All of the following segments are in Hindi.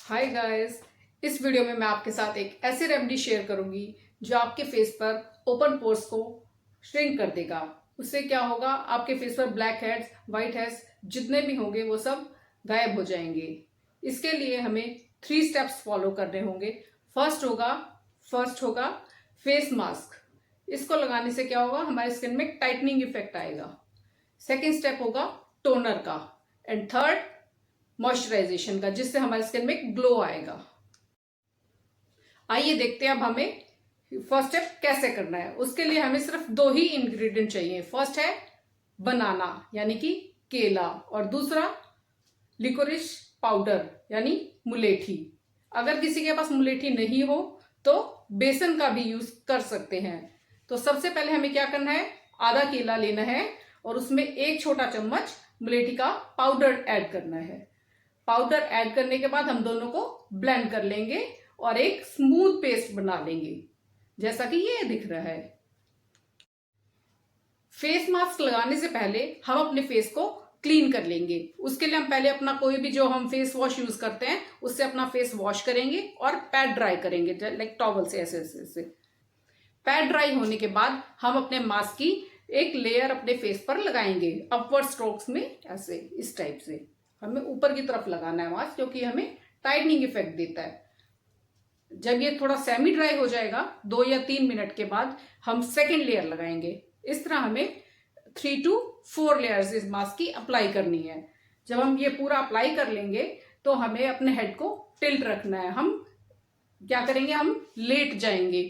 Hi guys. इस वीडियो में मैं आपके साथ एक ऐसी रेमेडी शेयर करूंगी जो आपके फेस पर ओपन पोर्स को श्रिंक कर देगा। उससे क्या होगा, आपके फेस पर ब्लैक हेड्स, वाइट हेड्स जितने भी होंगे वो सब गायब हो जाएंगे। इसके लिए हमें 3 स्टेप्स फॉलो करने होंगे। फर्स्ट होगा फेस मास्क। इसको लगाने से क्या होगा, हमारे स्किन में टाइटनिंग इफेक्ट आएगा। सेकेंड स्टेप होगा टोनर का। एंड थर्ड मॉइस्चराइजेशन का, जिससे हमारे स्किन में ग्लो आएगा। आइए देखते हैं अब हमें फर्स्ट स्टेप कैसे करना है। उसके लिए हमें सिर्फ 2 ही इंग्रेडिएंट चाहिए। फर्स्ट है बनाना यानी कि केला, और दूसरा लिकोरिश पाउडर यानी मुलेठी। अगर किसी के पास मुलेठी नहीं हो तो बेसन का भी यूज कर सकते हैं। तो सबसे पहले हमें क्या करना है, आधा केला लेना है और उसमें 1 छोटा चम्मच मुलेठी का पाउडर ऐड करना है। पाउडर ऐड करने के बाद हम दोनों को ब्लेंड कर लेंगे और एक स्मूथ पेस्ट बना लेंगे, जैसा कि ये दिख रहा है। फेस मास्क लगाने से पहले हम अपने फेस को क्लीन कर लेंगे। उसके लिए हम पहले अपना कोई भी जो हम फेस वॉश यूज करते हैं उससे अपना फेस वॉश करेंगे और पैड ड्राई करेंगे, लाइक टॉवल से ऐसे। पैड ड्राई होने के बाद हम अपने मास्क की एक लेयर अपने फेस पर लगाएंगे, अपवर्ड स्ट्रोक्स में, ऐसे इस टाइप से। हमें ऊपर की तरफ लगाना है मास्क, क्योंकि हमें टाइटनिंग इफेक्ट देता है। जब ये थोड़ा सेमी ड्राई हो जाएगा 2 या 3 मिनट के बाद हम सेकेंड लेयर लगाएंगे। इस तरह हमें 3 to 4 लेयर्स इस मास्क की अप्लाई करनी है। जब हम ये पूरा अप्लाई कर लेंगे तो हमें अपने हेड को टिल्ट रखना है। हम क्या करेंगे, हम लेट जाएंगे,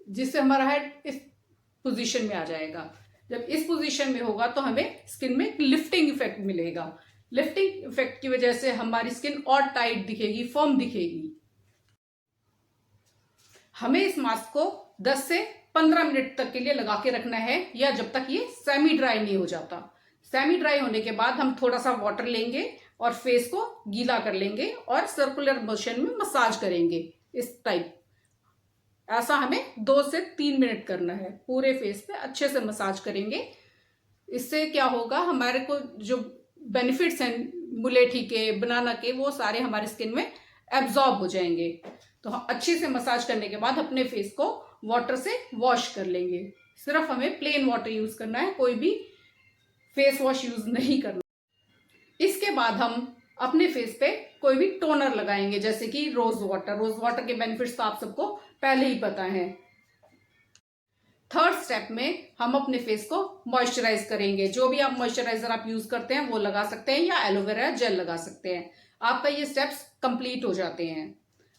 जिससे हमारा हेड इस पोजीशन में आ जाएगा। जब इस पोजीशन में होगा तो हमें स्किन में लिफ्टिंग इफेक्ट मिलेगा। लिफ्टिंग इफेक्ट की वजह से हमारी स्किन और टाइट दिखेगी, फर्म दिखेगी। हमें इस मास्क को 10 से 15 मिनट तक के लिए लगा के रखना है, या जब तक ये सेमी ड्राई नहीं हो जाता। सेमी ड्राई होने के बाद हम थोड़ा सा वाटर लेंगे और फेस को गीला कर लेंगे और सर्कुलर मोशन में मसाज करेंगे, इस टाइप। ऐसा हमें 2 से 3 मिनट करना है। पूरे फेस पे अच्छे से मसाज करेंगे। इससे क्या होगा, हमारे को जो बेनिफिट्स हैं मुलेठी के, बनाना के, वो सारे हमारे स्किन में एब्जॉर्ब हो जाएंगे। तो हम अच्छे से मसाज करने के बाद अपने फेस को वाटर से वॉश कर लेंगे। सिर्फ हमें प्लेन वाटर यूज करना है, कोई भी फेस वॉश यूज नहीं करना। इसके बाद हम अपने फेस पे कोई भी टोनर लगाएंगे, जैसे कि रोज वाटर के बेनिफिट्स तो आप सबको पहले ही पता है। थर्ड स्टेप में हम अपने फेस को मॉइस्चराइज करेंगे। जो भी आप मॉइस्चराइजर आप यूज करते हैं वो लगा सकते हैं, या एलोवेरा जेल लगा सकते हैं। आपका ये स्टेप्स कंप्लीट हो जाते हैं।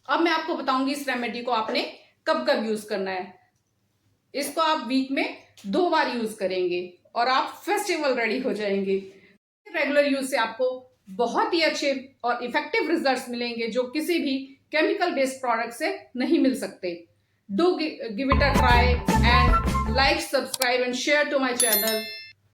अब मैं आपको बताऊंगी इस रेमेडी को आपने कब कब यूज करना है। इसको आप वीक में 2 बार यूज करेंगे और आप फेस्टिवल रेडी हो जाएंगे। रेगुलर यूज से आपको बहुत ही अच्छे और इफेक्टिव रिजल्ट्स मिलेंगे, जो किसी भी केमिकल बेस्ड प्रोडक्ट से नहीं मिल सकते। Do give it a try and like, subscribe and share to my channel.